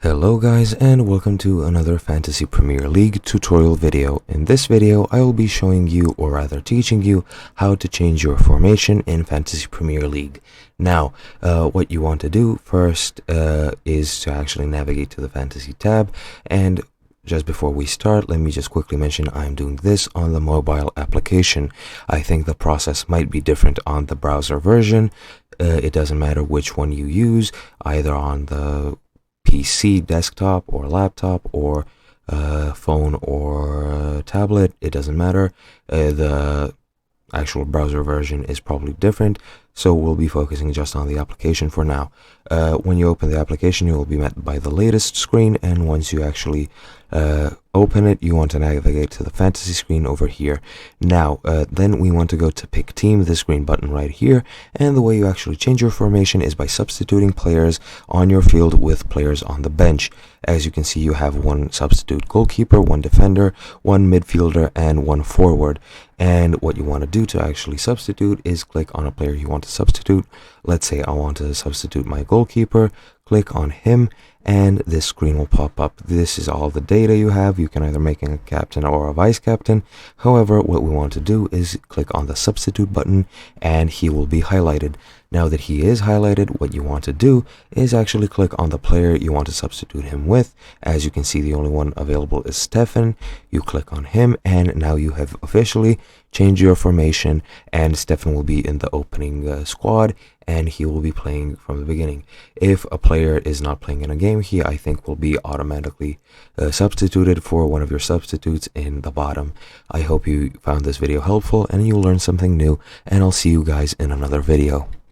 Hello guys, and welcome to another Fantasy Premier League tutorial video. In this video I will be showing you, or rather teaching you, how to change your formation in Fantasy Premier League. Now what you want to do first is to actually navigate to the Fantasy tab, and just before we start, let me just quickly mention I'm doing this on the mobile application. I think the process might be different on the browser version. It doesn't matter which one you use, either on the PC, desktop, or laptop, or phone or tablet. It doesn't matter. The actual browser version is probably different, so we'll be focusing just on the application for now. When you open the application, you will be met by the latest screen, and once you actually open it, you want to navigate to the fantasy screen over here. Now then we want to go to pick team, this green button right here, and the way you actually change your formation is by substituting players on your field with players on the bench. As you can see, you have one substitute goalkeeper, one defender, one midfielder, and one forward. And what you want to do to actually substitute is click on a player you want to substitute. Let's say I want to substitute my goalkeeper. Click on him, and this screen will pop up. This is all the data you have. You can either make a captain or a vice captain. However, what we want to do is click on the substitute button, and he will be highlighted. Now that he is highlighted, what you want to do is actually click on the player you want to substitute him with. As you can see, the only one available is Stefan. You click on him, and now you have officially changed your formation, and Stefan will be in the opening squad, and he will be playing from the beginning. If a player is not playing in a game, he, I think, will be automatically substituted for one of your substitutes in the bottom. I hope you found this video helpful and you learned something new, and I'll see you guys in another video.